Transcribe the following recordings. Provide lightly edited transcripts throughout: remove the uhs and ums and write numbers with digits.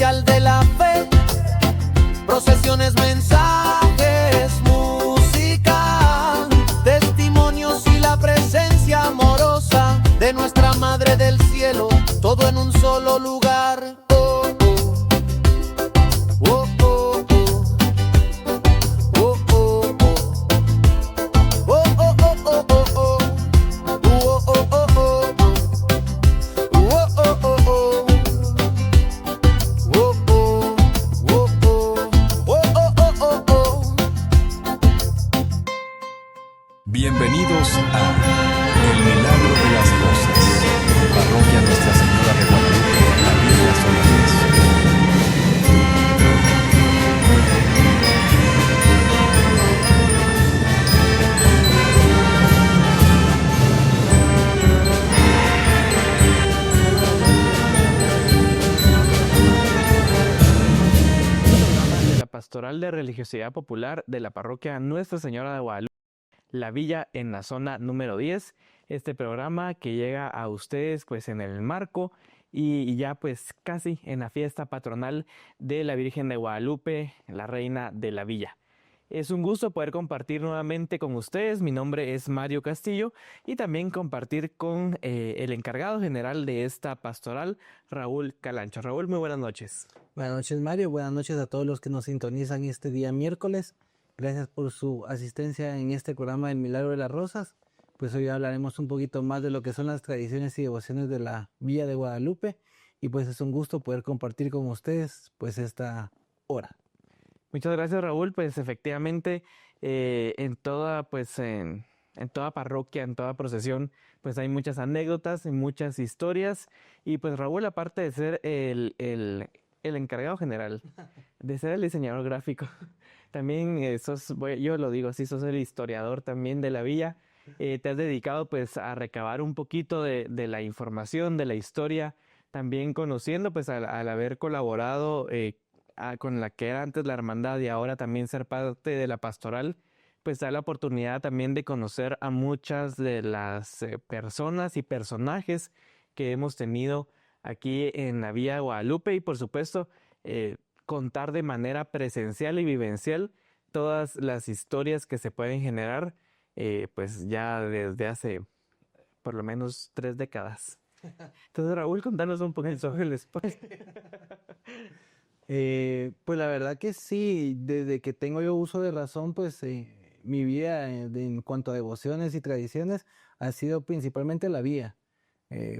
esencial de la fe, procesiones, mensajes, música, testimonios y la presencia amorosa de nuestra Madre del Cielo, todo en un solo lugar. Oh, oh, oh, oh, oh, oh, oh, oh, oh, oh, oh, oh. Bienvenidos a El Milagro de las Rosas, Parroquia Nuestra Señora de Guadalupe, La Villa, zona 10. De la Pastoral de Religiosidad Popular de la Parroquia Nuestra Señora de Guadalupe, La Villa, en la zona número 10. Este programa que llega a ustedes pues en el marco y ya pues casi en la fiesta patronal de la Virgen de Guadalupe, la Reina de la Villa. Es un gusto poder compartir nuevamente con ustedes. Mi nombre es Mario Castillo y también compartir con el encargado general de esta pastoral, Raúl Calancho. Raúl, muy buenas noches. Buenas noches, Mario. Buenas noches a todos los que nos sintonizan este día miércoles. Gracias por su asistencia en este programa del Milagro de las Rosas. Pues hoy hablaremos un poquito más de lo que son las tradiciones y devociones de la Villa de Guadalupe. Y pues es un gusto poder compartir con ustedes pues esta hora. Muchas gracias, Raúl. Pues efectivamente en toda parroquia, en toda procesión, pues hay muchas anécdotas y muchas historias. Y pues Raúl, aparte de ser el encargado general, de ser el diseñador gráfico, también yo lo digo así, sos el historiador también de la villa. Te has dedicado pues a recabar un poquito de la información, de la historia, también conociendo pues al haber colaborado con la que era antes la hermandad y ahora también ser parte de la pastoral, pues da la oportunidad también de conocer a muchas de las personas y personajes que hemos tenido aquí en la Villa de Guadalupe y por supuesto contar de manera presencial y vivencial todas las historias que se pueden generar pues ya desde hace por lo menos 3 décadas. Entonces, Raúl, contanos un poco sobre el espacio. Pues la verdad que sí, desde que tengo yo uso de razón, pues mi vida en cuanto a devociones y tradiciones ha sido principalmente la vía.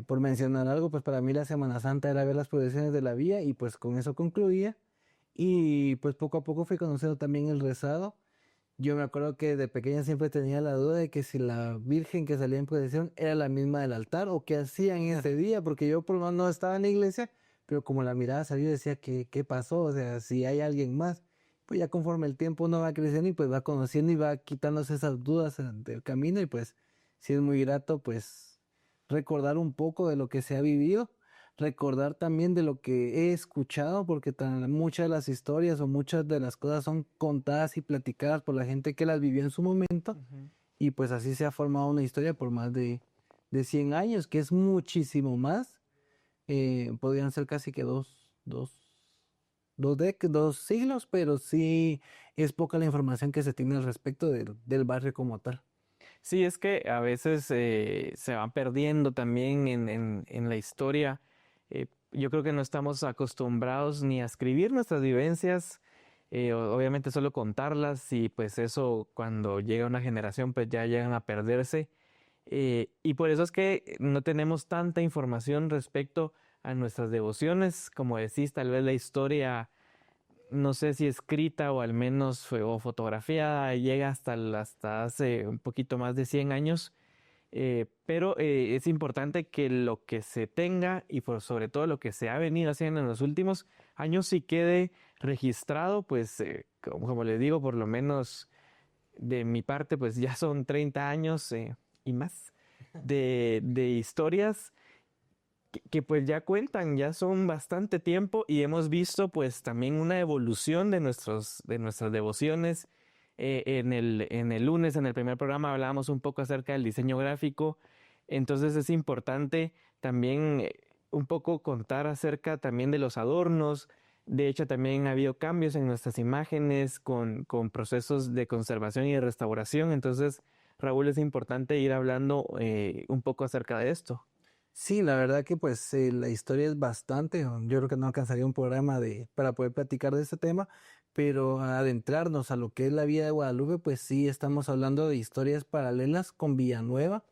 Por mencionar algo, pues para mí la Semana Santa era ver las procesiones de la vía y pues con eso concluía. Y pues poco a poco fui conociendo también el rezado. Yo me acuerdo que de pequeña siempre tenía la duda de que si la Virgen que salía en procesión era la misma del altar o qué hacían ese día, porque yo por lo menos no estaba en la iglesia, pero como la miraba salir decía ¿qué pasó? O sea, si hay alguien más, pues ya conforme el tiempo uno va creciendo y pues va conociendo y va quitándose esas dudas del camino y pues sí es muy grato pues recordar un poco de lo que se ha vivido, recordar también de lo que he escuchado, porque muchas de las historias o muchas de las cosas son contadas y platicadas por la gente que las vivió en su momento. Uh-huh. Y pues así se ha formado una historia por más de 100 años, que es muchísimo más. Podrían ser casi que dos siglos, pero sí es poca la información que se tiene al respecto del barrio como tal. Sí, es que a veces se van perdiendo también en la historia. Yo creo que no estamos acostumbrados ni a escribir nuestras vivencias, obviamente solo contarlas y pues eso cuando llega una generación pues ya llegan a perderse. Y por eso es que no tenemos tanta información respecto a nuestras devociones. Como decís, tal vez la historia, no sé si escrita o al menos fotografiada, llega hasta hace un poquito más de 100 años. Pero es importante que lo que se tenga y sobre todo lo que se ha venido haciendo en los últimos años sí quede registrado, pues como les digo, por lo menos de mi parte, pues ya son 30 años y más de historias que pues ya cuentan, ya son bastante tiempo y hemos visto pues también una evolución de nuestras devociones. En el lunes, en el primer programa, hablábamos un poco acerca del diseño gráfico, entonces es importante también un poco contar acerca también de los adornos, De hecho, también ha habido cambios en nuestras imágenes con procesos de conservación y de restauración. Entonces, Raúl, es importante ir hablando un poco acerca de esto. Sí, la verdad que pues la historia es bastante, yo creo que no alcanzaría un programa para poder platicar de este tema, pero adentrarnos a lo que es la vida de Guadalupe, pues sí, estamos hablando de historias paralelas con Villanueva,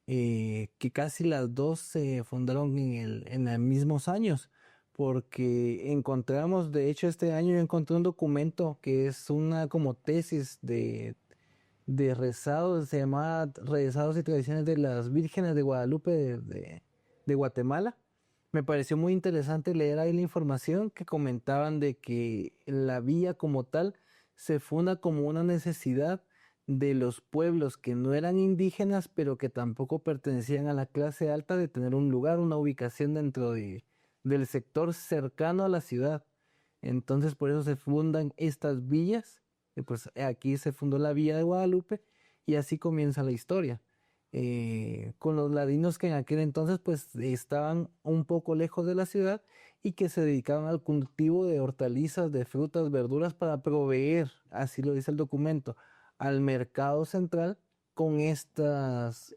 que casi las dos se fundaron en los mismos años, porque encontramos, de hecho este año yo encontré un documento que es una como tesis de rezados, se llamaba Rezados y Tradiciones de las Vírgenes de Guadalupe de Guatemala. Me pareció muy interesante leer ahí la información que comentaban de que la villa como tal se funda como una necesidad de los pueblos que no eran indígenas, pero que tampoco pertenecían a la clase alta, de tener un lugar, una ubicación del sector cercano a la ciudad. Entonces por eso se fundan estas villas, y pues aquí se fundó la Villa de Guadalupe y así comienza la historia. Con los ladinos que en aquel entonces pues estaban un poco lejos de la ciudad y que se dedicaban al cultivo de hortalizas, de frutas, verduras para proveer, así lo dice el documento, al mercado central con estos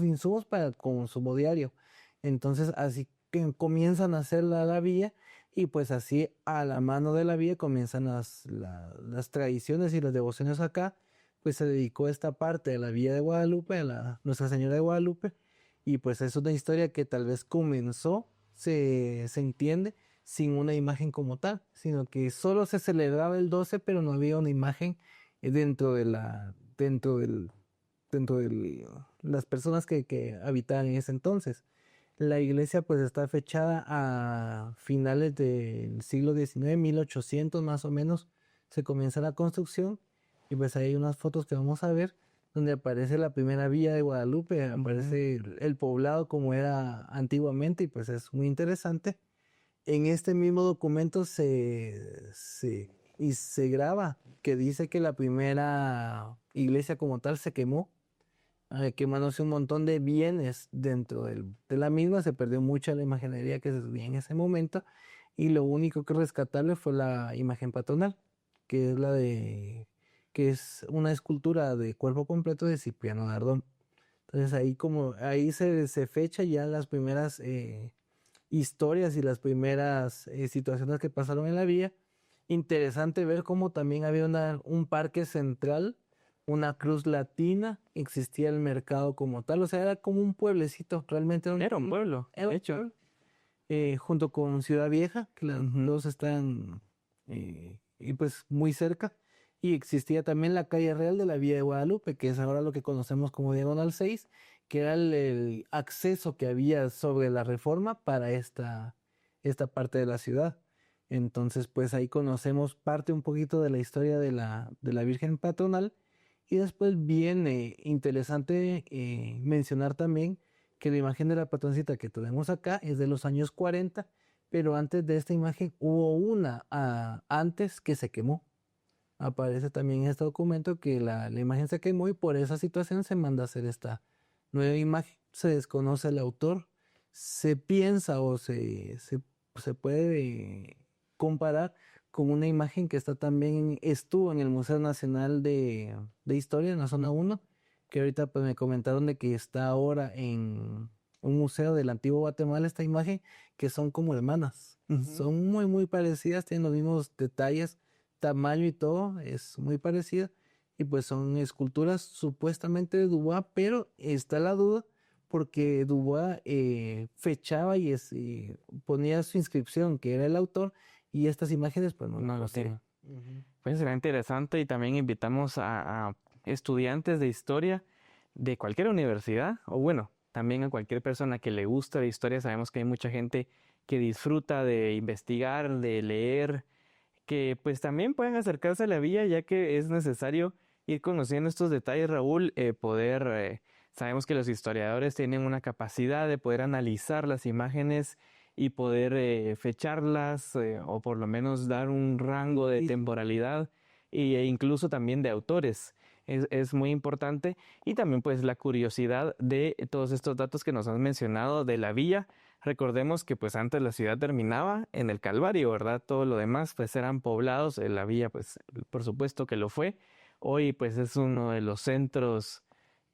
insumos para el consumo diario. Entonces así que comienzan a hacer la villa y pues así a la mano de la villa comienzan las tradiciones y las devociones acá. Pues se dedicó esta parte de la Villa de Guadalupe, a Nuestra Señora de Guadalupe, y pues es una historia que tal vez comenzó, se entiende, sin una imagen como tal, sino que solo se celebraba el 12, pero no había una imagen dentro de las personas que habitaban en ese entonces. La iglesia pues está fechada a finales del siglo XIX, 1800 más o menos, se comienza la construcción. Y pues ahí hay unas fotos que vamos a ver donde aparece la primera villa de Guadalupe, aparece el poblado como era antiguamente y pues es muy interesante. En este mismo documento se graba que dice que la primera iglesia como tal se quemó, quemándose un montón de bienes dentro de la misma, se perdió mucha la imaginería que se subía en ese momento y lo único que rescatable fue la imagen patronal, que es que es una escultura de cuerpo completo de Cipriano Dardón. Entonces ahí se fecha ya las primeras historias y las primeras situaciones que pasaron en la villa. Interesante ver cómo también había un parque central, una cruz latina, existía el mercado como tal, o sea, era como un pueblecito, realmente Era un pueblo, era de un hecho. pueblo. Junto con Ciudad Vieja, que las dos están y pues muy cerca. Y existía también la calle real de la Villa de Guadalupe, que es ahora lo que conocemos como Diagonal 6, que era el acceso que había sobre la Reforma para esta parte de la ciudad. Entonces, pues ahí conocemos parte un poquito de la historia de la Virgen Patronal. Y después viene interesante mencionar también que la imagen de la patroncita que tenemos acá es de los años 40, pero antes de esta imagen hubo una antes que se quemó. Aparece también en este documento que la imagen se quemó y por esa situación se manda a hacer esta nueva imagen. Se desconoce el autor, se piensa o se puede comparar con una imagen que estuvo en el Museo Nacional de Historia en la zona 1, que ahorita pues me comentaron de que está ahora en un museo del antiguo Guatemala esta imagen, que son como hermanas. Son muy, muy parecidas, tienen los mismos detalles, tamaño y todo, es muy parecida. Y pues son esculturas supuestamente de Dubois, pero está la duda porque Dubois fechaba y ponía su inscripción, que era el autor, y estas imágenes pues no lo tienen. tienen. Pues será interesante y también invitamos a estudiantes de historia de cualquier universidad, o bueno, también a cualquier persona que le gusta la historia. Sabemos que hay mucha gente que disfruta de investigar, de leer, que pues también pueden acercarse a la villa, ya que es necesario ir conociendo estos detalles, Raúl, sabemos que los historiadores tienen una capacidad de poder analizar las imágenes y poder fecharlas o por lo menos dar un rango de temporalidad e incluso también de autores. Es muy importante y también pues la curiosidad de todos estos datos que nos has mencionado de la villa. Recordemos que pues antes la ciudad terminaba en el Calvario, ¿verdad? Todo lo demás pues eran poblados, la villa pues por supuesto que lo fue. Hoy pues es uno de los centros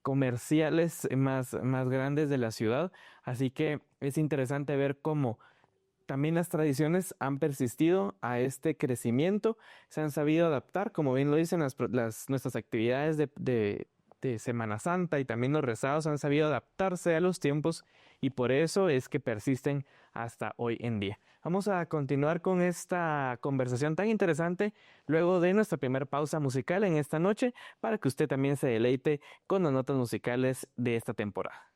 comerciales más grandes de la ciudad, así que es interesante ver cómo también las tradiciones han persistido a este crecimiento, se han sabido adaptar, como bien lo dicen nuestras actividades de Semana Santa y también los rezados han sabido adaptarse a los tiempos y por eso es que persisten hasta hoy en día. Vamos a continuar con esta conversación tan interesante luego de nuestra primera pausa musical en esta noche para que usted también se deleite con las notas musicales de esta temporada.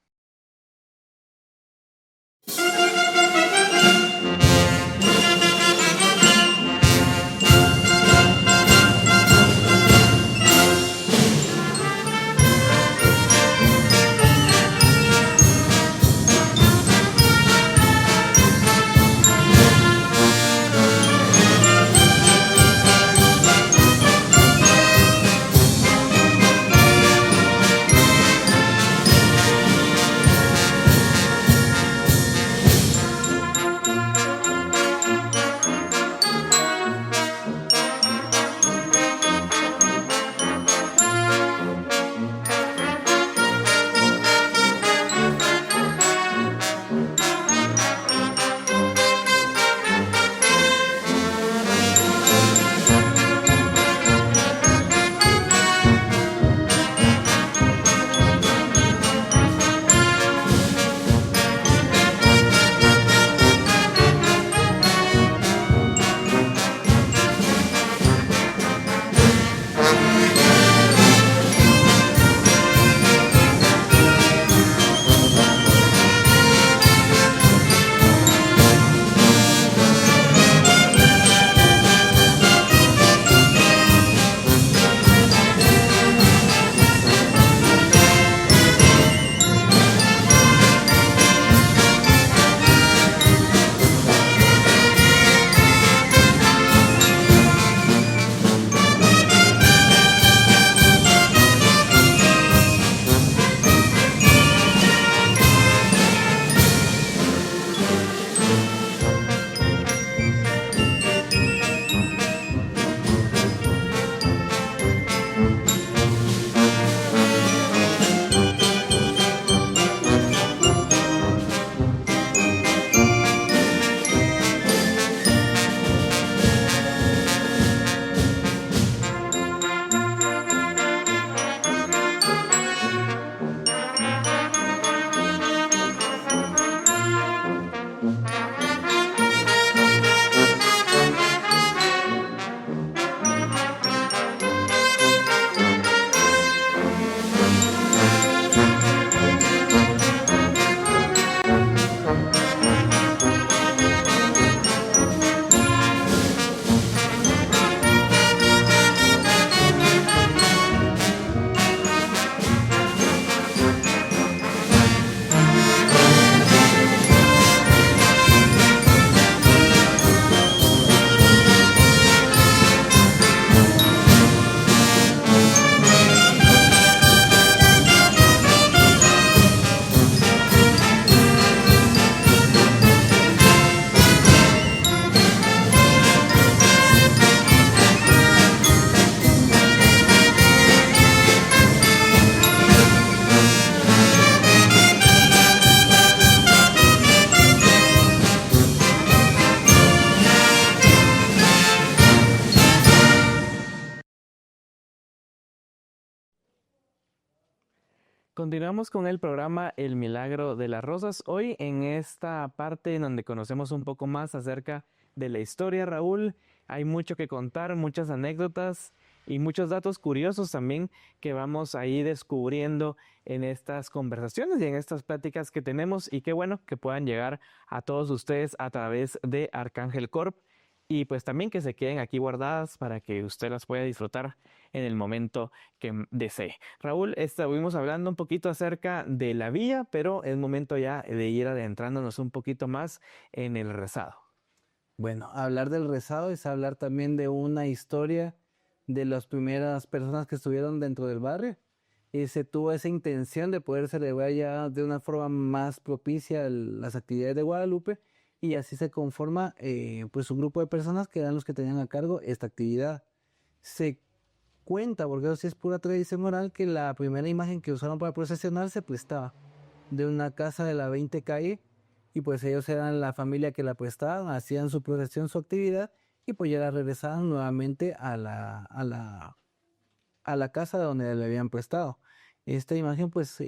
Continuamos con el programa El Milagro de las Rosas. Hoy en esta parte en donde conocemos un poco más acerca de la historia, Raúl, hay mucho que contar, muchas anécdotas y muchos datos curiosos también que vamos a ir descubriendo en estas conversaciones y en estas pláticas que tenemos y qué bueno que puedan llegar a todos ustedes a través de Arcángel Corp y pues también que se queden aquí guardadas para que usted las pueda disfrutar en el momento que desee. Raúl, estuvimos hablando un poquito acerca de la villa, pero es momento ya de ir adentrándonos un poquito más en el rezado. Bueno, hablar del rezado es hablar también de una historia de las primeras personas que estuvieron dentro del barrio. se tuvo esa intención de poder celebrar ya de una forma más propicia las actividades de Guadalupe, y así se conforma pues un grupo de personas que eran los que tenían a cargo esta actividad. Se cuenta, porque eso sí es pura tradición oral, que la primera imagen que usaron para procesionar se prestaba de una casa de la 20 calle, y pues ellos eran la familia que la prestaban, hacían su procesión, su actividad, y pues ya la regresaban nuevamente a la casa donde le habían prestado. Esta imagen pues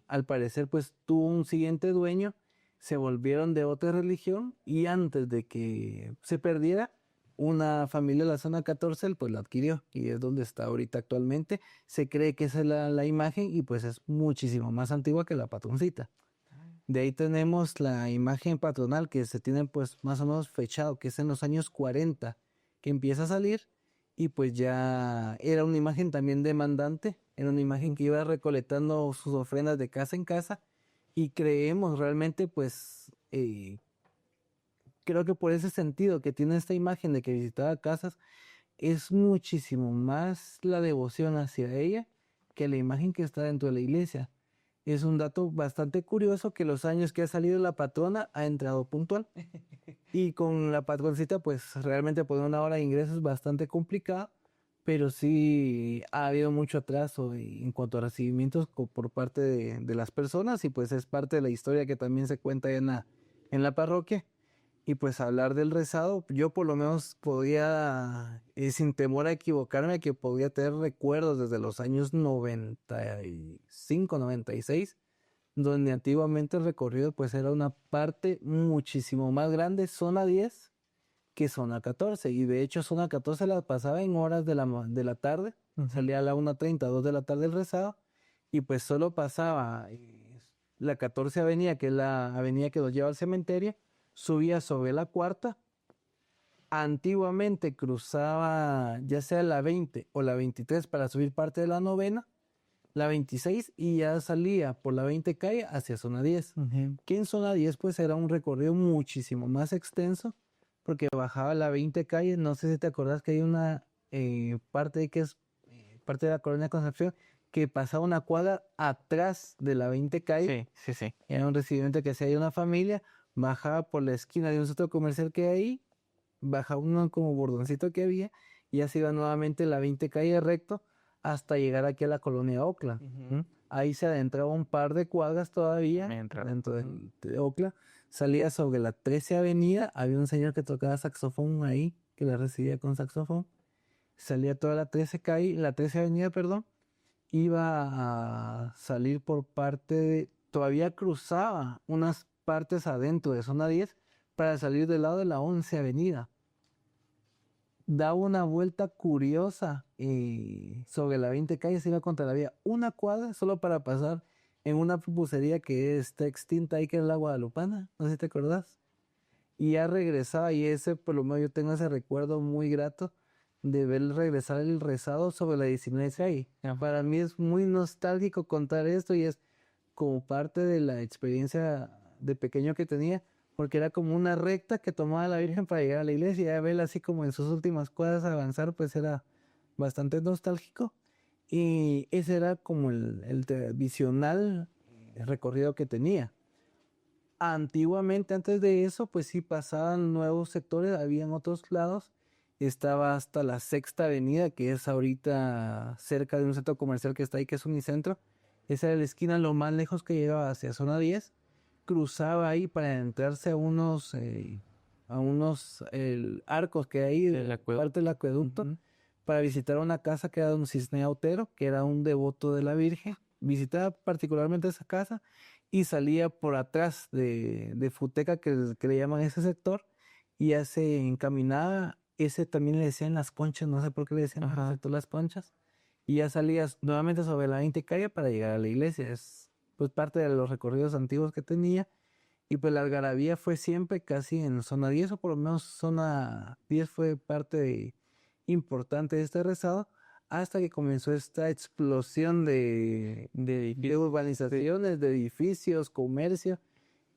al parecer pues tuvo un siguiente dueño, se volvieron de otra religión, y antes de que se perdiera, una familia de la zona 14 pues la adquirió y es donde está ahorita actualmente. Se cree que esa es la imagen, y pues es muchísimo más antigua que la patroncita. De ahí tenemos la imagen patronal que se tiene pues más o menos fechado, que es en los años 40 que empieza a salir, y pues ya era una imagen también demandante, era una imagen que iba recolectando sus ofrendas de casa en casa, y creemos realmente pues creo que por ese sentido que tiene esta imagen de que visitaba casas, es muchísimo más la devoción hacia ella que la imagen que está dentro de la iglesia. Es un dato bastante curioso que los años que ha salido la patrona ha entrado puntual. Y con la patroncita, pues realmente por una hora de ingresos es bastante complicado, pero sí ha habido mucho atraso en cuanto a recibimientos por parte de las personas, y pues es parte de la historia que también se cuenta en la parroquia. Y pues hablar del rezado, yo por lo menos podía, sin temor a equivocarme, que podía tener recuerdos desde los años 95, 96, donde antiguamente el recorrido pues era una parte muchísimo más grande, zona 10, que zona 14. Y de hecho zona 14 la pasaba en horas de la tarde, salía a la 1:30, 2 de la tarde el rezado, y pues solo pasaba la 14 avenida, que es la avenida que nos lleva al cementerio, subía sobre la cuarta, antiguamente cruzaba ya sea la 20 o la 23 para subir parte de la novena, la 26, y ya salía por la 20 calle hacia zona 10, que en zona 10 pues era un recorrido muchísimo más extenso, porque bajaba la 20 calle, no sé si te acordás que hay una parte que es parte de la Colonia Concepción, que pasaba una cuadra atrás de la 20 calle. Sí, sí, sí. Era un recibimiento que hacía ahí una familia, bajaba por la esquina de un centro comercial que hay ahí, bajaba uno como bordoncito que había, y ya se iba nuevamente la 20 calle recto hasta llegar aquí a la colonia Ocla. Ahí se adentraba un par de cuadras todavía dentro de Ocla, salía sobre la 13 avenida, había un señor que tocaba saxofón ahí, que la recibía con saxofón, salía toda la 13 calle, la 13 avenida, perdón, iba a salir por parte de, todavía cruzaba unas partes adentro de zona 10 para salir del lado de la 11 avenida. Daba una vuelta curiosa sobre la 20 calle, se iba contra la vía una cuadra solo para pasar en una pupusería que está extinta ahí, que es la Guadalupana, no sé si te acordás. Y ya regresaba, y ese, por lo menos yo tengo ese recuerdo muy grato de ver regresar el rezado sobre la 19 calle. Para mí es muy nostálgico contar esto, y es como parte de la experiencia de pequeño que tenía, porque era como una recta que tomaba la Virgen para llegar a la iglesia, y ya verla así como en sus últimas cuadras avanzar, pues era bastante nostálgico. Y ese era como el tradicional recorrido que tenía. Antiguamente, antes de eso, pues sí pasaban nuevos sectores, habían otros lados. Estaba hasta la Sexta Avenida, que es ahorita cerca de un centro comercial que está ahí, que es Unicentro. Esa era la esquina lo más lejos que llegaba hacia zona 10. Cruzaba ahí para entrarse a unos arcos que hay de parte del acueducto, para visitar una casa que era de un Cisnea Otero, que era un devoto de la Virgen. Visitaba particularmente esa casa y salía por atrás de Futeca, que le llaman ese sector, y ya se encaminaba. Ese también le decían las conchas, no sé por qué le decían las conchas. Y ya salías nuevamente sobre la 20 calle para llegar a la iglesia. Es pues parte de los recorridos antiguos que tenía. Y pues la algarabía fue siempre casi en zona 10, o por lo menos zona 10 fue parte importante de este rezado, hasta que comenzó esta explosión de urbanizaciones, de edificios, comercio,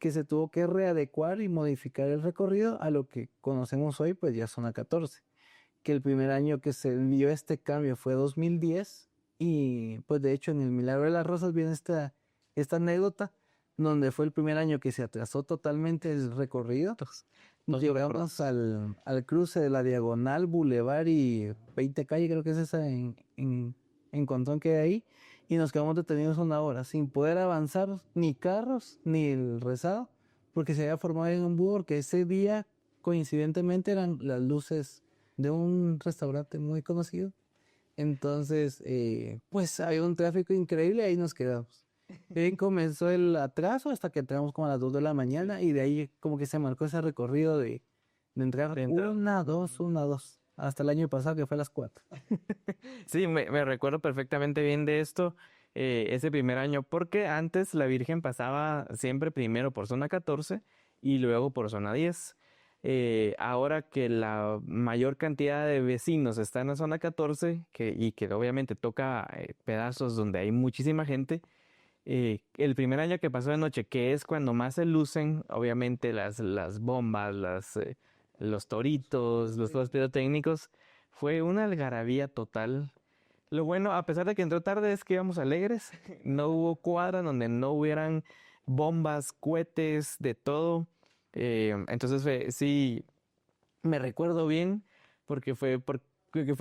que se tuvo que readecuar y modificar el recorrido a lo que conocemos hoy, pues ya zona 14. Que el primer año que se vio este cambio fue 2010, Y pues de hecho en el Milagro de las Rosas viene esta anécdota donde fue el primer año que se atrasó totalmente el recorrido. Nos llegamos al cruce de la Diagonal, Boulevard y 20 calle, creo que es esa en Contón que hay ahí, y nos quedamos detenidos una hora sin poder avanzar ni carros ni el rezado, porque se había formado en un búho, porque ese día coincidentemente eran las luces de un restaurante muy conocido. Entonces, pues había un tráfico increíble y ahí nos quedamos. Y ahí comenzó el atraso hasta que entramos como a las 2 de la mañana y de ahí como que se marcó ese recorrido de entrar una, dos, hasta el año pasado que fue a las 4. Sí, me recuerdo perfectamente bien de esto, ese primer año, porque antes la Virgen pasaba siempre primero por zona 14 y luego por zona 10. Ahora que la mayor cantidad de vecinos está en la zona 14 y que obviamente toca pedazos donde hay muchísima gente, el primer año que pasó de noche, que es cuando más se lucen, obviamente las bombas, los toritos, los fuegos pirotécnicos, fue una algarabía total. Lo bueno, a pesar de que entró tarde, es que íbamos alegres. No hubo cuadra donde no hubieran bombas, cohetes, de todo. Entonces, sí, me recuerdo bien porque fue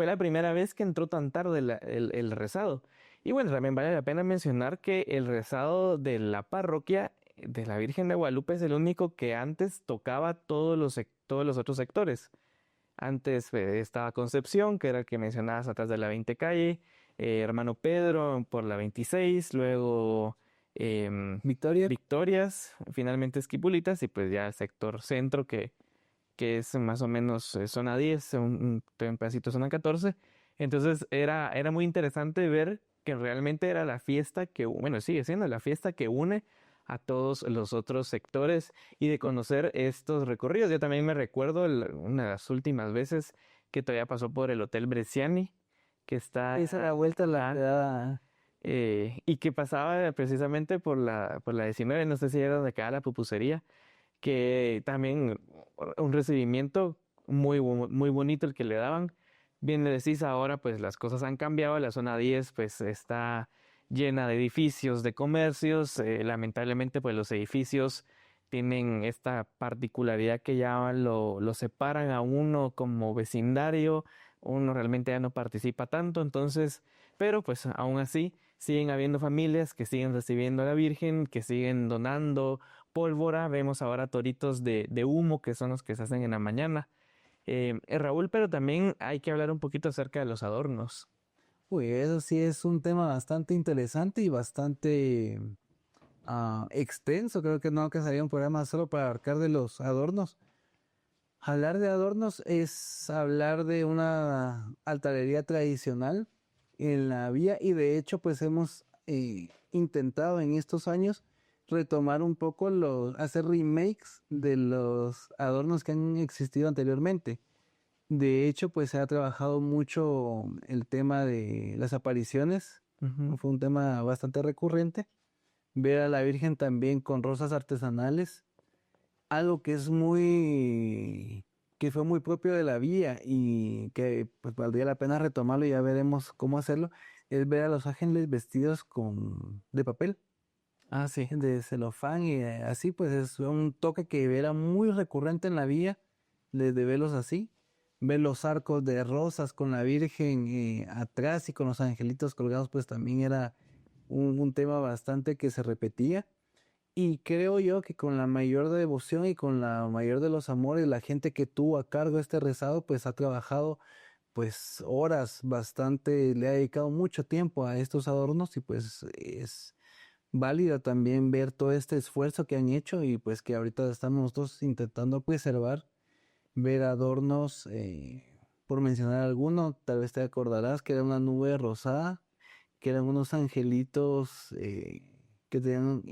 la primera vez que entró tan tarde el rezado. Y bueno, también vale la pena mencionar que el rezado de la parroquia de la Virgen de Guadalupe es el único que antes tocaba todos los otros sectores. Antes estaba Concepción, que era el que mencionabas atrás de la 20 calle, Hermano Pedro por la 26, luego Victoria. Victorias, finalmente Esquipulitas y pues ya el sector centro que es más o menos zona 10, un pedacito zona 14. Entonces era muy interesante ver que realmente era la fiesta bueno, sigue siendo la fiesta que une a todos los otros sectores y de conocer estos recorridos. Yo también me recuerdo una de las últimas veces que todavía pasó por el Hotel Bresciani, que está... Esa la vuelta la ajá, da. y que pasaba precisamente por la 19, no sé si era donde quedaba la pupusería, que también un recibimiento muy bonito el que le daban. Bien le decís, ahora pues las cosas han cambiado, la zona 10 pues está llena de edificios, de comercios, lamentablemente pues los edificios tienen esta particularidad que ya lo separan a uno como vecindario, uno realmente ya no participa tanto, entonces, pero pues aún así siguen habiendo familias que siguen recibiendo a la Virgen, que siguen donando pólvora, vemos ahora toritos de humo que son los que se hacen en la mañana. Raúl, pero también hay que hablar un poquito acerca de los adornos. Uy, eso sí es un tema bastante interesante y bastante extenso. Creo que no sería un programa solo para abarcar de los adornos. Hablar de adornos es hablar de una altarería tradicional en la vía y de hecho pues hemos intentado en estos años retomar un poco hacer remakes de los adornos que han existido anteriormente. De hecho pues se ha trabajado mucho el tema de las apariciones, Ujú. fue un tema bastante recurrente. Ver a la Virgen también con rosas artesanales, algo que fue muy propio de la vía y que pues valdría la pena retomarlo y ya veremos cómo hacerlo, es ver a los ángeles vestidos de papel, Ah, sí. de celofán y así, pues es un toque que era muy recurrente en la vía, de verlos así, ver los arcos de rosas con la Virgen atrás y con los angelitos colgados, pues también era un tema bastante que se repetía. Y creo yo que con la mayor devoción y con la mayor de los amores, la gente que tuvo a cargo este rezado, pues ha trabajado pues horas bastante, le ha dedicado mucho tiempo a estos adornos y pues es válida también ver todo este esfuerzo que han hecho y pues que ahorita estamos nosotros intentando preservar, ver adornos, por mencionar alguno, tal vez te acordarás que era una nube rosada, que eran unos angelitos que tenían,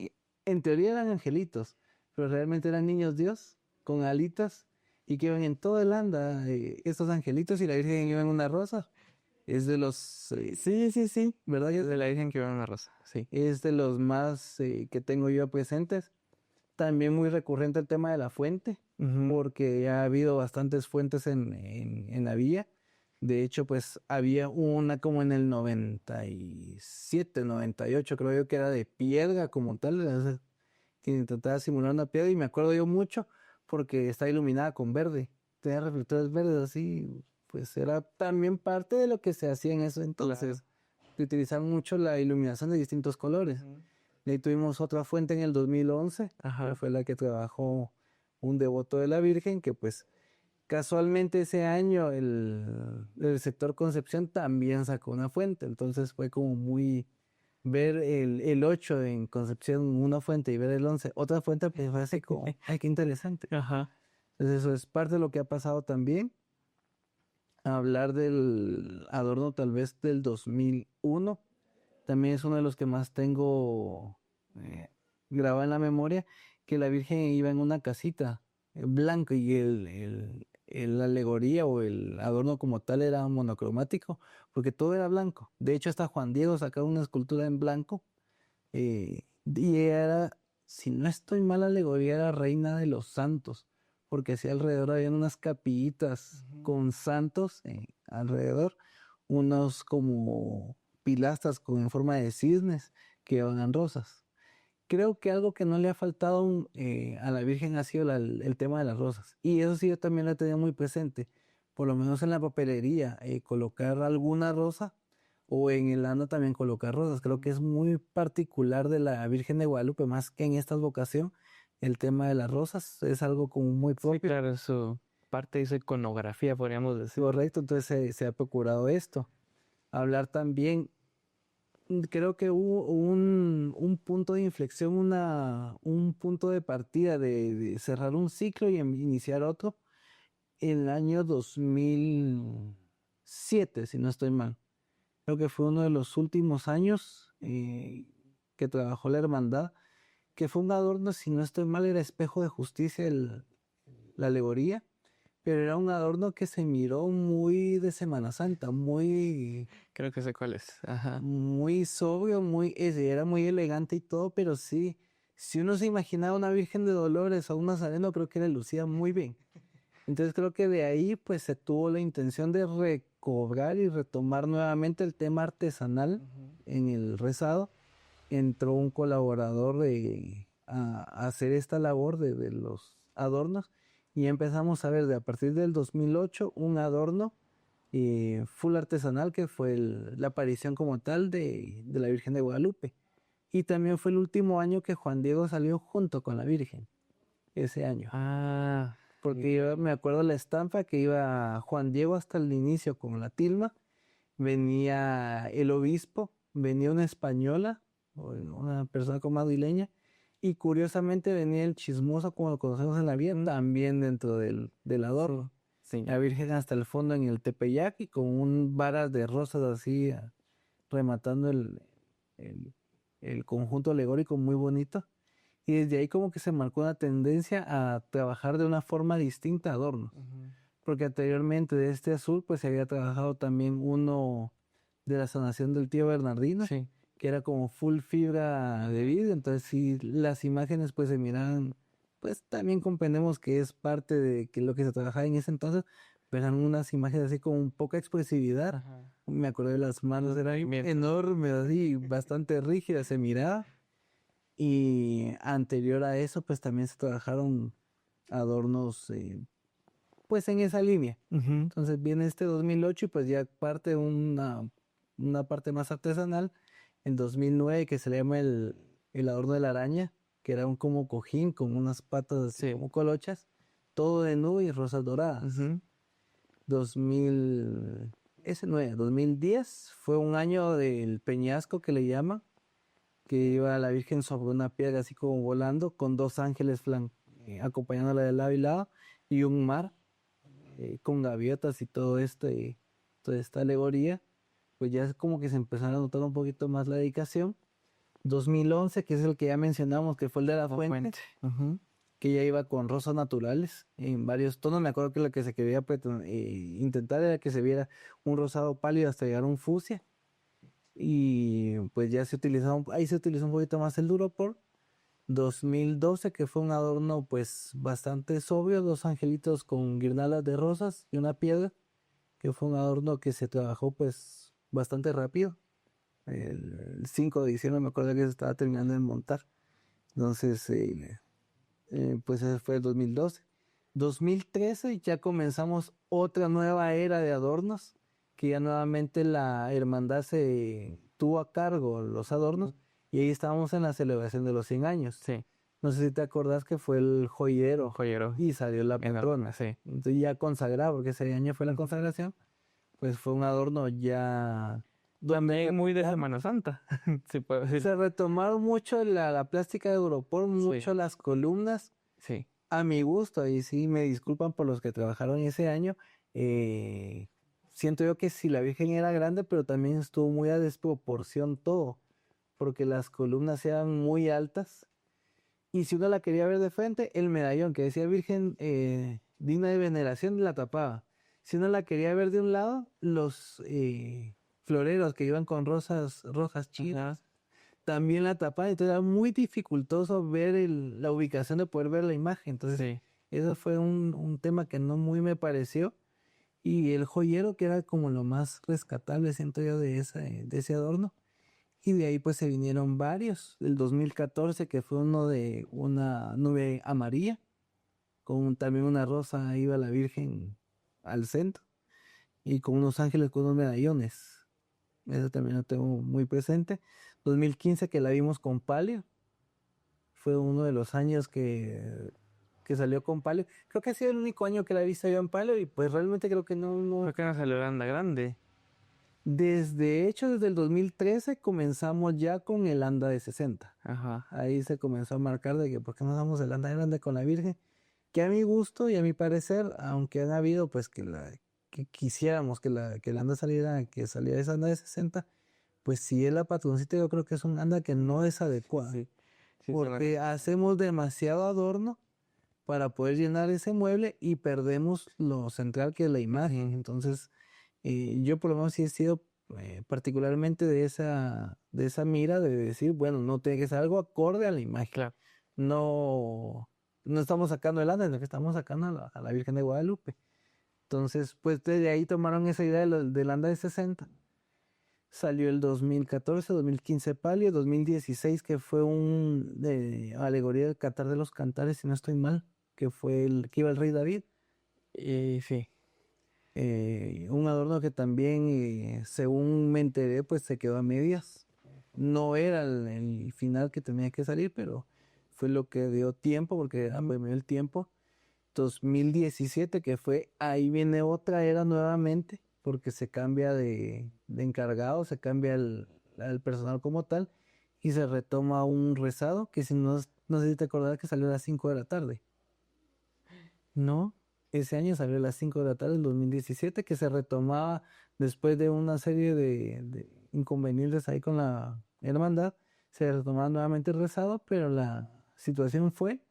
en teoría eran angelitos, pero realmente eran niños Dios con alitas y que iban en todo el anda, estos angelitos y la Virgen iba en una rosa. Es de los, Sí. ¿verdad? De la Virgen que va en una rosa, sí. Es de los más que tengo yo presentes. También muy recurrente el tema de la fuente, Ujú. porque ya ha habido bastantes fuentes en la vía. De hecho, pues había una como en el 97, 98, creo yo, que era de piedra como tal, o sea, que intentaba simular una piedra y me acuerdo yo mucho porque está iluminada con verde, tenía reflectores verdes así, pues era también parte de lo que se hacía en eso entonces, que utilizaban mucho la iluminación de distintos colores. De ahí tuvimos otra fuente en el 2011, Ajá. que fue la que trabajó un devoto de la Virgen, que pues casualmente ese año el sector Concepción también sacó una fuente, entonces fue como muy ver el 8 en Concepción una fuente y ver el 11 otra fuente, pues fue así como, ay, qué interesante. Ajá. Entonces eso es parte de lo que ha pasado también. Hablar del adorno tal vez del 2001, también es uno de los que más tengo grabado en la memoria, que la Virgen iba en una casita blanca y la alegoría o el adorno como tal era monocromático, porque todo era blanco. De hecho, hasta Juan Diego sacaba una escultura en blanco y era, si no estoy mal, la alegoría era Reina de los Santos, porque así alrededor habían unas capillitas con santos alrededor, unos como pilastras en forma de cisnes que eran rosas. Creo que algo que no le ha faltado a la Virgen ha sido el tema de las rosas. Y eso sí, yo también lo he tenido muy presente. Por lo menos en la papelería, colocar alguna rosa o en el ano también colocar rosas. Creo que es muy particular de la Virgen de Guadalupe, más que en esta vocación. El tema de las rosas es algo como muy Sí, propio. claro, eso parte de su iconografía, podríamos decir. Correcto, entonces se ha procurado esto. Hablar también. Creo que hubo un punto de inflexión, un punto de partida de cerrar un ciclo y iniciar otro en el año 2007, si no estoy mal. Creo que fue uno de los últimos años que trabajó la hermandad, que fue un adorno, si no estoy mal, era Espejo de Justicia, la alegoría, pero era un adorno que se miró muy de Semana Santa, muy Creo que sé cuál es. Ajá. muy sobrio, era muy elegante y todo, pero sí, si uno se imaginaba una Virgen de Dolores o un Nazareno, creo que le lucía muy bien. Entonces creo que de ahí pues se tuvo la intención de recobrar y retomar nuevamente el tema artesanal en el rezado. Entró un colaborador a hacer esta labor de los adornos y empezamos a ver de a partir del 2008 un adorno full artesanal que fue la aparición como tal de la Virgen de Guadalupe. Y también fue el último año que Juan Diego salió junto con la Virgen, ese año. Ah, Porque yo me acuerdo la estampa que iba Juan Diego hasta el inicio con la tilma, venía el obispo, venía una española, o una persona como madrileña, y curiosamente venía el chismoso como lo conocemos en la vida, también dentro del adorno. sí. La Virgen hasta el fondo en el Tepeyac y con un varas de rosas así rematando el, el conjunto alegórico muy bonito. Y desde ahí como que se marcó una tendencia a trabajar de una forma distinta adornos. Porque anteriormente de este azul pues se había trabajado también uno de la sanación del tío Bernardino, Sí. que era como full fibra de vidrio. Entonces sí, las imágenes pues se miraban, pues también comprendemos que es parte de que lo que se trabajaba en ese entonces, pero eran unas imágenes así con poca expresividad. Ajá. Me acuerdo de las manos, eran Bien. enormes, así, bastante rígidas, se miraba. Y anterior a eso, pues también se trabajaron adornos, pues en esa línea. Ujú. Entonces viene este 2008 y pues ya parte una parte más artesanal. En 2009 que se le llama el adorno de la araña, que era un como cojín con unas patas así Sí. como colochas, todo de nube y rosas doradas. Ujú. 2010 fue un año del peñasco que le llaman, que iba la Virgen sobre una piedra así como volando con dos ángeles acompañándola de lado y lado y un mar con gaviotas y todo esto y toda esta alegoría, pues ya es como que se empezaron a notar un poquito más la dedicación. 2011, que es el que ya mencionamos, que fue el de la fuente, Ujú. que ya iba con rosas naturales en varios tonos. Me acuerdo que lo que se quería intentar era que se viera un rosado pálido hasta llegar a un fucsia. Y pues ya ahí se utilizó un poquito más el Duropor. 2012, que fue un adorno pues bastante sobrio, dos angelitos con guirnaldas de rosas y una piedra. que fue un adorno que se trabajó pues bastante rápido. El 5 de diciembre me acuerdo que se estaba terminando de montar. Entonces, pues ese fue el 2012. 2013 ya comenzamos otra nueva era de adornos, que ya nuevamente la hermandad se tuvo a cargo los adornos y ahí estábamos en la celebración de los 100 años. Sí, No sé si te acordás que fue el joyero joyero. y salió la En la- patrona. sí. Entonces ya consagrado, porque ese año fue la consagración, pues fue un adorno ya... También muy de ya Semana Santa, se puede decir. se retomaron mucho la plástica de Europol, mucho las columnas, Sí, a mi gusto, y sí me disculpan por los que trabajaron ese año. Siento yo que sí, la Virgen era grande, pero también estuvo muy a desproporción todo, porque las columnas eran muy altas. Y si uno la quería ver de frente, el medallón que decía Virgen digna de veneración la tapaba. Si uno la quería ver de un lado, los floreros que iban con rosas rojas chidas también la tapaban. Entonces era muy dificultoso ver la ubicación de poder ver la imagen. Entonces sí. eso fue un tema que no muy me pareció. Y el joyero, que era como lo más rescatable, siento yo, de ese adorno. Y de ahí pues se vinieron varios. El 2014 que fue uno de una nube amarilla, con también una rosa, iba la Virgen al centro, y con unos ángeles con unos medallones. Eso también lo tengo muy presente. 2015 que la vimos con palio, fue uno de los años que salió con palio. Creo que ha sido el único año que la he visto yo en palio y pues realmente creo que no. Creo que no salió la anda grande. Desde el 2013 comenzamos ya con el anda de 60. Ajá. Ahí se comenzó a marcar de que por qué no damos el anda grande con la Virgen, que a mi gusto y a mi parecer, aunque han habido pues que quisiéramos que el anda saliera, que saliera esa anda de 60, pues si es la patroncita, yo creo que es un anda que no es adecuado, Sí, sí, porque hacemos demasiado adorno para poder llenar ese mueble y perdemos lo central que es la imagen. Entonces, yo por lo menos sí he sido particularmente de esa mira de decir, bueno, no tiene que ser algo acorde a la imagen. claro. No, no estamos sacando el anda, sino que estamos sacando a la Virgen de Guadalupe. Entonces, pues desde ahí tomaron esa idea del anda de 60. Salió el 2014, 2015 Palio, 2016 que fue de alegoría del Cantar de los Cantares, si no estoy mal, que fue el que iba el rey David. Sí. Un adorno que también, según me enteré, pues se quedó a medias. No era el final que tenía que salir, pero fue lo que dio tiempo, porque me dio el tiempo. 2017, que fue, ahí viene otra era nuevamente, porque se cambia de encargado, se cambia el personal como tal, y se retoma un rezado, que si no sé si te acordás que salió a las 5 de la tarde. No, ese año salió a las 5 de la tarde, el 2017, que se retomaba después de una serie de inconvenientes ahí con la hermandad, se retomaba nuevamente el rezado, pero la situación fue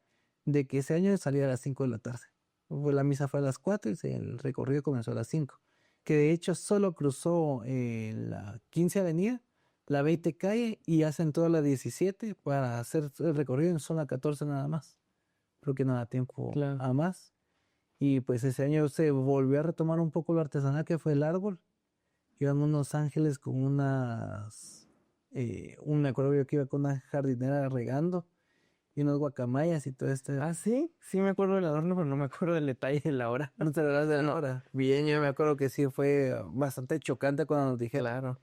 de que ese año salía a las 5 de la tarde. La misa fue a las 4 y el recorrido comenzó a las 5, que de hecho solo cruzó la 15 Avenida, la 20 Calle y hacen toda la 17 para hacer el recorrido en zona 14 nada más. Creo que no da tiempo Claro. a más. Y pues ese año se volvió a retomar un poco lo artesanal que fue el árbol. Iban unos ángeles con me acuerdo yo que iba con una jardinera regando y unos guacamayas y todo esto. Ah, sí, sí me acuerdo del adorno, pero no me acuerdo del detalle de la hora. No te acuerdas de la hora. Bien, yo me acuerdo que sí fue bastante chocante cuando nos dijeron, Claro.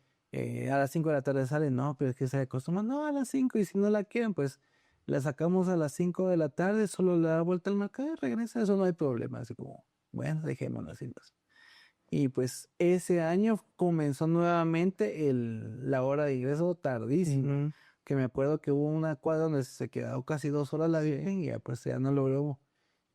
a las 5 de la tarde sale, no, pero es que se acostumbran, no, a las 5 y si no la quieren, pues la sacamos a las 5 de la tarde, solo le da vuelta al mercado y regresa, eso no hay problema, así como, bueno, dejémoslo así. Pues. Y pues ese año comenzó nuevamente la hora de ingreso tardísimo, Ujú. que me acuerdo que hubo una cuadra donde se quedó casi 2 horas la Virgen y ya pues ya no logró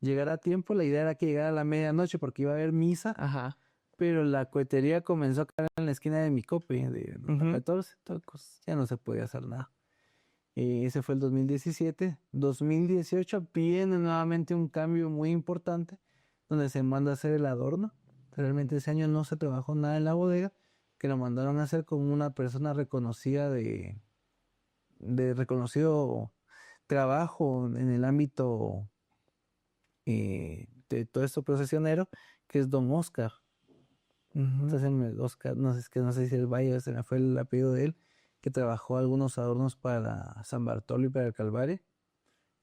llegar a tiempo, la idea era que llegara a la medianoche porque iba a haber misa, Ajá. pero la cohetería comenzó a caer en la esquina de mi cope, de Ujú. 14, entonces pues, ya no se podía hacer nada. Ese fue el 2017. 2018 viene nuevamente un cambio muy importante donde se manda a hacer el adorno. Realmente ese año no se trabajó nada en la bodega, que lo mandaron a hacer con una persona reconocida de reconocido trabajo en el ámbito de todo esto procesionero, que es Don Oscar. Ujú. Entonces, Oscar, no sé, es que no sé si el Valle, se me fue el apellido de él, que trabajó algunos adornos para San Bartolo y para el Calvario.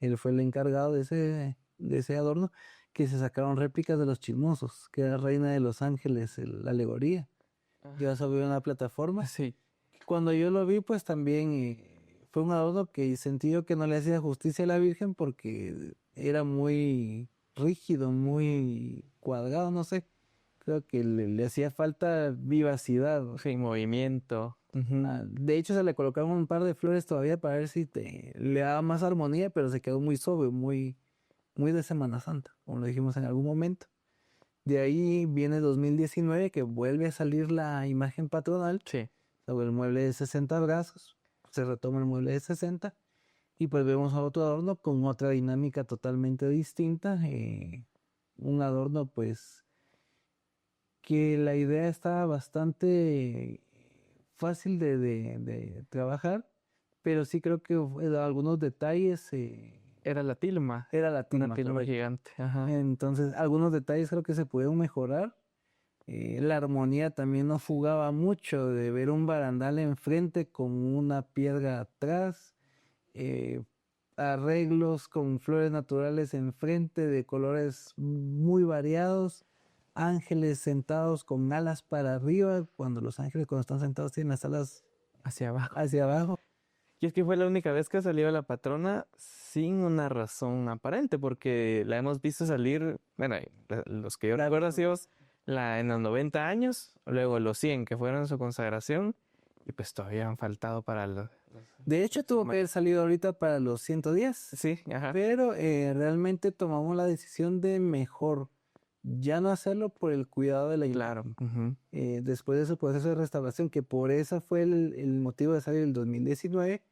Él fue el encargado de ese adorno, que se sacaron réplicas de los chismosos, que era Reina de los Ángeles, la alegoría. Yo subí a una plataforma. Sí, Cuando yo lo vi, pues también fue un adorno que sentí yo que no le hacía justicia a la Virgen porque era muy rígido, muy cuadrado, no sé. Creo que le hacía falta vivacidad. sí, movimiento. Ujú. De hecho, se le colocaron un par de flores todavía para ver si le daba más armonía, pero se quedó muy sobrio, muy de Semana Santa, como lo dijimos en algún momento. De ahí viene 2019, que vuelve a salir la imagen patronal Sí, sobre el mueble de 60 brazos. Se retoma el mueble de 60 y pues vemos a otro adorno con otra dinámica totalmente distinta. Un adorno pues que la idea está bastante fácil de trabajar, pero sí creo que algunos detalles era la tilma, era la una tilma, tilma correcto. gigante. Ajá. Entonces, algunos detalles creo que se pudieron mejorar. La armonía también no fugaba mucho de ver un barandal enfrente con una piedra atrás, eh, arreglos con flores naturales enfrente de colores muy variados, ángeles sentados con alas para arriba, cuando los ángeles cuando están sentados tienen las alas Hacia abajo. hacia abajo. Y es que fue la única vez que ha salido la patrona sin una razón aparente, porque la hemos visto salir, bueno, los que yo recuerdo ha sido en los 90 años, luego los 100 que fueron su consagración, y pues todavía han faltado para los... De hecho, tuvo que haber salido ahorita para los 110. Sí, ajá. Pero realmente tomamos la decisión de mejor ya no hacerlo por el cuidado de la Claro. imagen. Ujú. Después de ese proceso de restauración, que por eso fue el motivo de salir el 2019,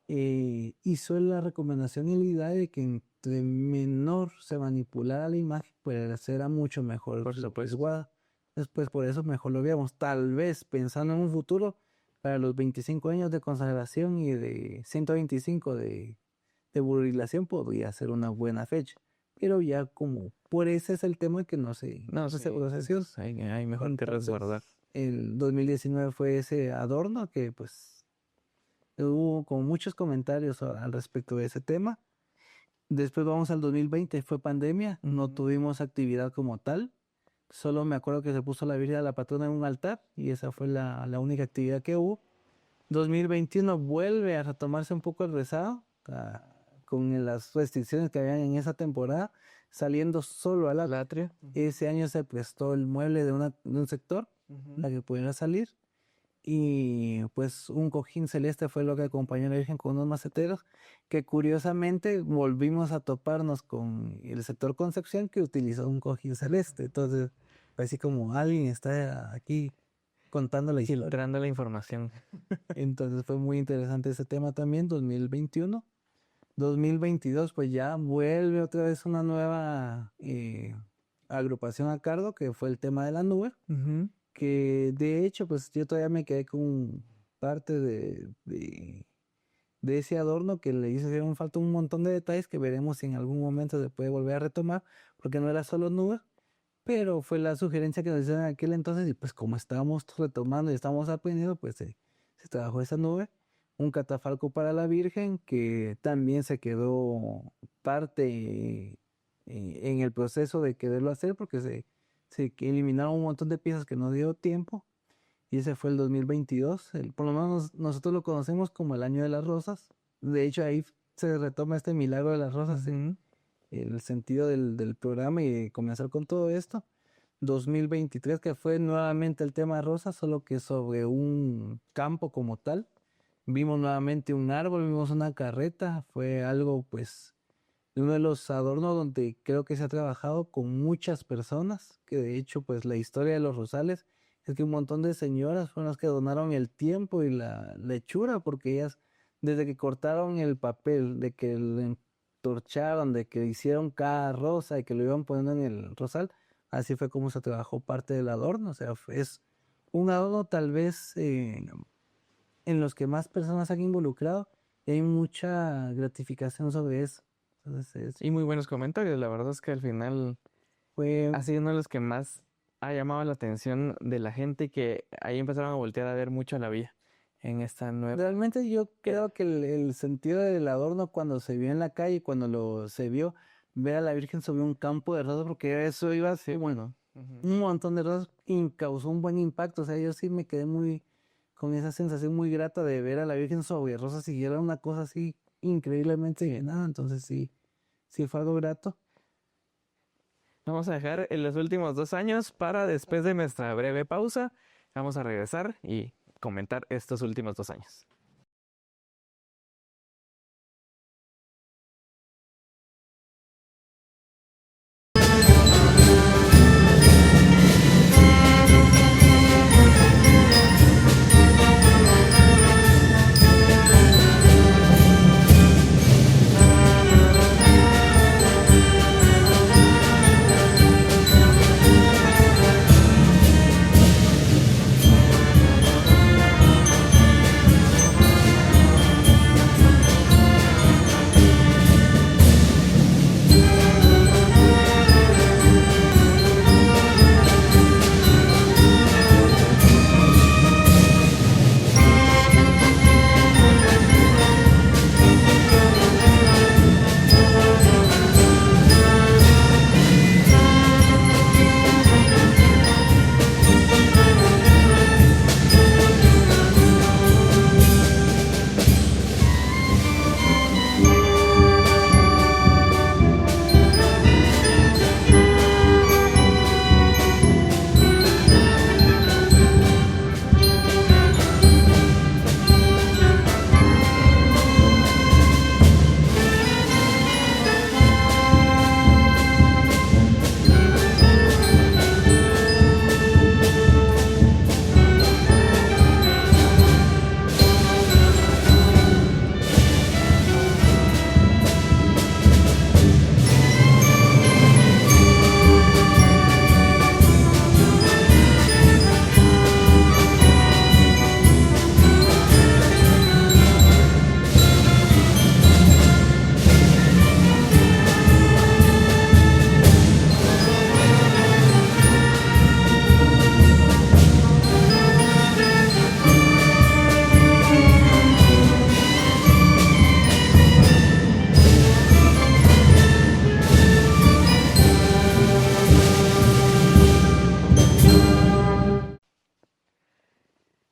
hizo la recomendación y la idea de que entre menor se manipulara la imagen, pues era mucho mejor Por supuesto. resguarda. Después por eso mejor lo veamos. Tal vez pensando en un futuro, para los 25 años de consagración y de 125 de burlación podría ser una buena fecha. Pero ya como por ese es el tema que no se No, se sí, procesiona. pues hay mejor que Entonces, resguardar. el 2019 fue ese adorno que pues hubo como muchos comentarios al respecto de ese tema. Después vamos al 2020, fue pandemia, no Ujú. tuvimos actividad como tal. Solo me acuerdo que se puso la Virgen de la Patrona en un altar y esa fue la única actividad que hubo. 2021 vuelve a retomarse un poco el rezado, con las restricciones que habían en esa temporada, saliendo solo al El atrio. atrio. Ese año se prestó el mueble de un sector Ujú. para que pudiera salir. Y pues un cojín celeste fue lo que acompañó a la Virgen con unos maceteros, que curiosamente volvimos a toparnos con el sector Concepción que utilizó un cojín celeste. Entonces, fue así como alguien está aquí contando la historia. Filtrando la información. Entonces fue muy interesante ese tema también, 2021. 2022, pues ya vuelve otra vez una nueva agrupación a cargo, que fue el tema de la nube, Ujú. que de hecho, pues yo todavía me quedé con parte de ese adorno que le hicieron falta un montón de detalles que veremos si en algún momento se puede volver a retomar, porque no era solo nube, pero fue la sugerencia que nos hicieron en aquel entonces y pues como estábamos retomando y estábamos aprendiendo, pues se trabajó esa nube. Un catafalco para la Virgen que también se quedó parte en el proceso de quererlo hacer porque se eliminaron un montón de piezas que no dio tiempo y ese fue el 2022. Por lo menos nosotros lo conocemos como el año de las rosas. De hecho ahí se retoma este milagro de las rosas, Ujú. el sentido del programa y de comenzar con todo esto. 2023 que fue nuevamente el tema de rosas, solo que sobre un campo como tal. Vimos nuevamente un árbol, vimos una carreta, fue algo pues de uno de los adornos donde creo que se ha trabajado con muchas personas, que de hecho pues la historia de los rosales es que un montón de señoras fueron las que donaron el tiempo y la lechura, porque ellas desde que cortaron el papel, de que lo entorcharon, de que hicieron cada rosa y que lo iban poniendo en el rosal, así fue como se trabajó parte del adorno, o sea, es un adorno tal vez en los que más personas han involucrado y hay mucha gratificación sobre eso. Entonces, Y muy buenos comentarios. La verdad es que al final fue, ha sido uno de los que más ha llamado la atención de la gente que ahí empezaron a voltear a ver mucho a la villa en esta nueva? Realmente yo creo que el sentido del adorno cuando se vio en la calle, se vio ver a la Virgen sobre un campo de rosas, porque eso iba a ser, bueno, Ujú. un montón de rosas y causó un buen impacto. O sea, yo sí me quedé con esa sensación muy grata de ver a la Virgen sobre rosas y era una cosa así increíblemente llenada. Entonces sí fue algo grato. Vamos a dejar en los últimos 2 años para después de nuestra breve pausa. Vamos a regresar y comentar estos últimos 2 años.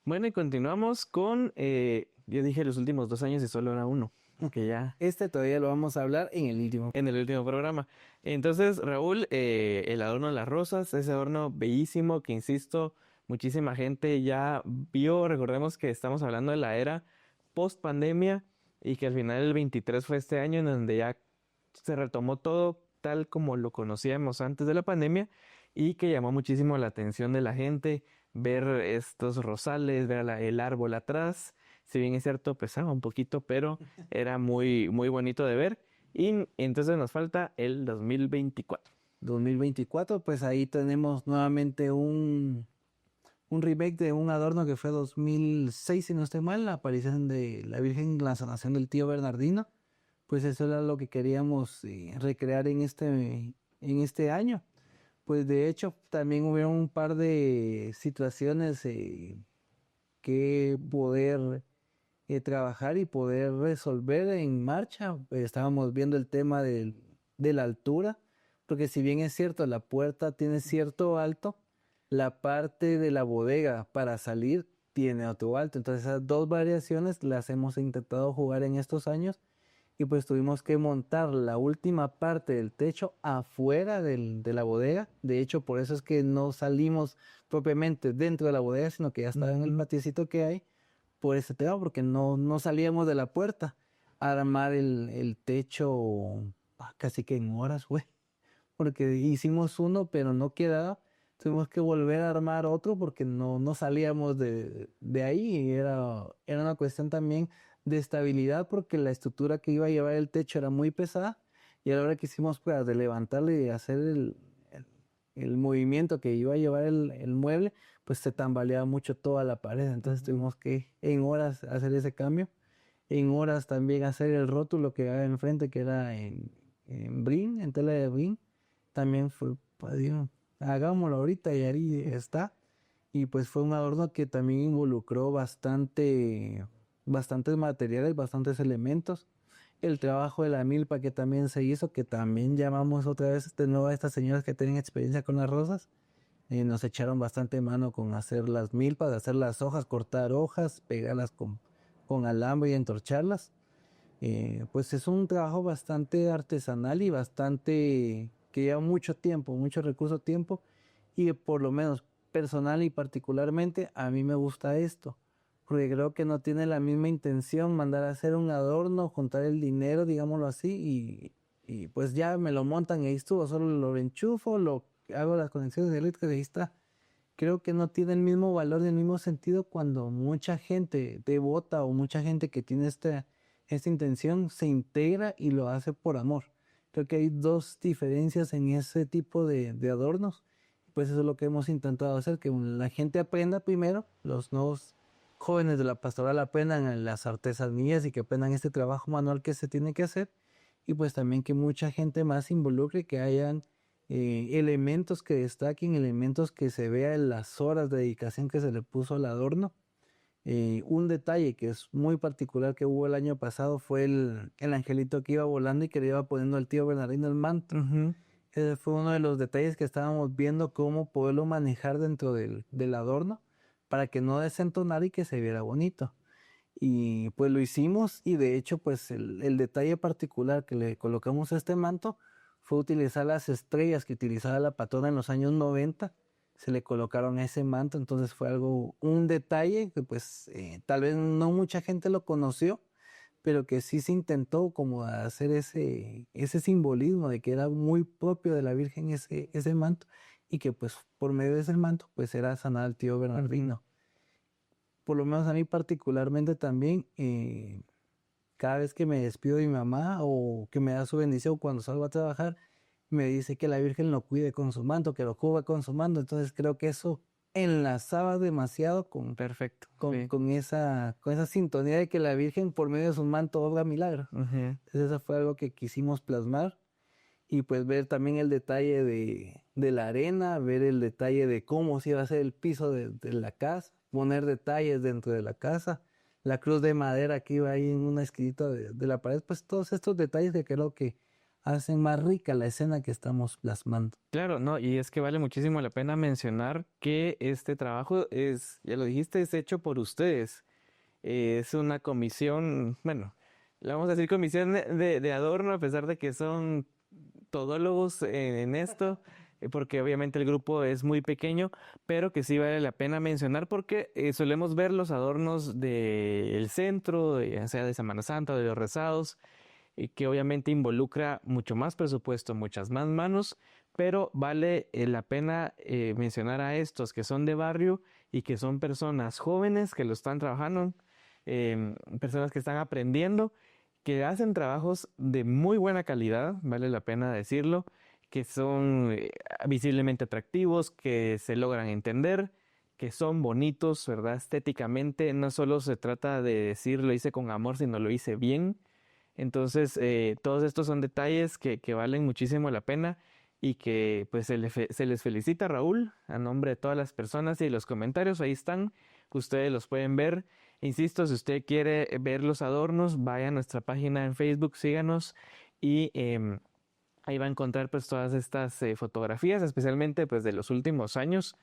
Bueno, y continuamos con, yo dije los últimos 2 años y solo era uno, que ya Este todavía lo vamos a hablar en el último. en el último programa. Entonces, Raúl, el adorno de las rosas, ese adorno bellísimo que, insisto, muchísima gente ya vio. Recordemos que estamos hablando de la era post pandemia y que al final el 23 fue este año en donde ya se retomó todo tal como lo conocíamos antes de la pandemia y que llamó muchísimo la atención de la gente ver estos rosales, ver el árbol atrás. Si bien es cierto, pesaba un poquito, pero era muy, muy bonito de ver. Y entonces nos falta el 2024. 2024, pues ahí tenemos nuevamente un remake de un adorno que fue 2006, si no estoy mal, la aparición de la Virgen en la sanación del tío Bernardino. Pues eso era lo que queríamos recrear en este año. Pues de hecho también hubo un par de situaciones que poder trabajar y poder resolver en marcha. Estábamos viendo el tema de la altura, porque si bien es cierto, la puerta tiene cierto alto, la parte de la bodega para salir tiene otro alto. Entonces esas dos variaciones las hemos intentado jugar en estos años y pues tuvimos que montar la última parte del techo afuera de la bodega. De hecho, por eso es que no salimos propiamente dentro de la bodega, sino que ya estaba en el patiecito que hay por ese tema, porque no salíamos de la puerta a armar el techo casi que en horas, güey, porque hicimos uno, pero no quedaba. Tuvimos que volver a armar otro porque no salíamos de ahí. Y era una cuestión también de estabilidad porque la estructura que iba a llevar el techo era muy pesada y a la hora que hicimos pues, de levantarle y hacer el movimiento que iba a llevar el mueble, pues se tambaleaba mucho toda la pared. Entonces tuvimos que en horas hacer ese cambio. En horas también hacer el rótulo que había enfrente, que era en brin, en tela de brin. También fue, pues, digo, hagámoslo ahorita y ahí está. Y pues fue un adorno que también involucró bastantes materiales, bastantes elementos. El trabajo de la milpa que también se hizo, que también llamamos otra vez de nuevo a estas señoras que tienen experiencia con las rosas. Nos echaron bastante mano con hacer las milpas, hacer las hojas, cortar hojas, pegarlas con alambre y entorcharlas. Pues es un trabajo bastante artesanal y bastante que lleva mucho tiempo, mucho recurso, tiempo, y por lo menos personal y particularmente a mí me gusta esto, porque creo que no tiene la misma intención mandar a hacer un adorno, juntar el dinero, digámoslo así, y pues ya me lo montan y ahí estuvo, solo lo enchufo, lo hago las conexiones eléctricas y ahí está. Creo que no tiene el mismo valor ni el mismo sentido cuando mucha gente devota o mucha gente que tiene esta intención se integra y lo hace por amor. Creo que hay dos diferencias en ese tipo de adornos. Pues eso es lo que hemos intentado hacer, que la gente aprenda primero, los nuevos jóvenes de la pastoral aprendan las artesanías y que aprendan este trabajo manual que se tiene que hacer, y pues también que mucha gente más se involucre, que hayan elementos que destaquen, elementos que se vea en las horas de dedicación que se le puso al adorno. Un detalle que es muy particular que hubo el año pasado fue el angelito que iba volando y que le iba poniendo al tío Bernardino el manto. Ese fue uno de los detalles que estábamos viendo cómo poderlo manejar dentro del adorno para que no desentonara y que se viera bonito. Y pues lo hicimos, y de hecho pues el detalle particular que le colocamos a este manto fue utilizar las estrellas que utilizaba la patrona en los años 90, se le colocaron a ese manto. Entonces fue un detalle que pues tal vez no mucha gente lo conoció, pero que sí se intentó como hacer ese simbolismo de que era muy propio de la Virgen ese manto, y que pues por medio de ese manto pues era sanar al tío Bernardino. Por lo menos a mí particularmente también, cada vez que me despido de mi mamá o que me da su bendición cuando salgo a trabajar, me dice que la Virgen lo cuide con su manto, que lo cubra con su manto. Entonces creo que eso enlazaba demasiado Perfecto. con esa sintonía de que la Virgen por medio de su manto obra milagros. Entonces eso fue algo que quisimos plasmar, y pues ver también el detalle de la arena, ver el detalle de cómo se iba a hacer el piso de la casa, poner detalles dentro de la casa, la cruz de madera que iba ahí en una esquinita de la pared, pues todos estos detalles que creo que hacen más rica la escena que estamos plasmando. Claro, no, y es que vale muchísimo la pena mencionar que este trabajo es, ya lo dijiste, es hecho por ustedes. Es una comisión, bueno, le vamos a decir comisión de adorno, a pesar de que son todólogos en esto, porque obviamente el grupo es muy pequeño, pero que sí vale la pena mencionar porque solemos ver los adornos del centro, ya sea de Semana Santa, de los rezados, que obviamente involucra mucho más presupuesto, muchas más manos, pero vale la pena mencionar a estos que son de barrio y que son personas jóvenes que lo están trabajando, personas que están aprendiendo, que hacen trabajos de muy buena calidad, vale la pena decirlo, que son visiblemente atractivos, que se logran entender, que son bonitos, ¿verdad? Estéticamente, no solo se trata de decir lo hice con amor, sino lo hice bien. Entonces, todos estos son detalles que valen muchísimo la pena, y que pues se les felicita, Raúl, a nombre de todas las personas, y los comentarios ahí están, ustedes los pueden ver. Insisto, si usted quiere ver los adornos, vaya a nuestra página en Facebook, síganos, y ahí va a encontrar pues todas estas fotografías, especialmente pues de los últimos años,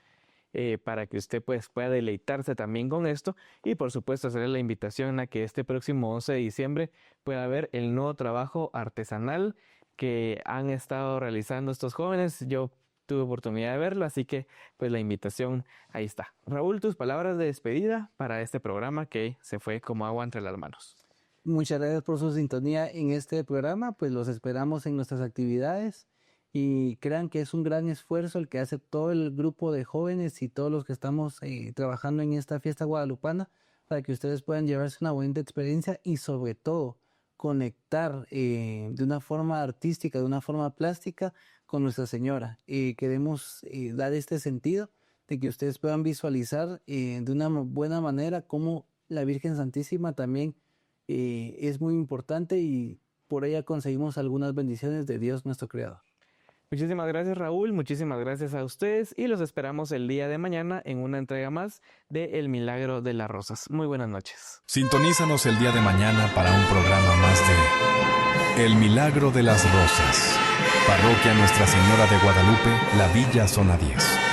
para que usted pues pueda deleitarse también con esto, y por supuesto hacerle la invitación a que este próximo 11 de diciembre pueda ver el nuevo trabajo artesanal que han estado realizando estos jóvenes. Yo tuve oportunidad de verlo, así que pues la invitación ahí está. Raúl, tus palabras de despedida para este programa que se fue como agua entre las manos. Muchas gracias por su sintonía en este programa, pues los esperamos en nuestras actividades, y crean que es un gran esfuerzo el que hace todo el grupo de jóvenes y todos los que estamos trabajando en esta fiesta guadalupana, para que ustedes puedan llevarse una bonita experiencia y sobre todo conectar de una forma artística, de una forma plástica con Nuestra Señora. Queremos dar este sentido de que ustedes puedan visualizar de una buena manera cómo la Virgen Santísima también es muy importante, y por ella conseguimos algunas bendiciones de Dios nuestro Creador. Muchísimas gracias, Raúl, muchísimas gracias a ustedes y los esperamos el día de mañana en una entrega más de El Milagro de las Rosas. Muy buenas noches. Sintonízanos el día de mañana para un programa más de El Milagro de las Rosas. Parroquia Nuestra Señora de Guadalupe, La Villa, Zona 10.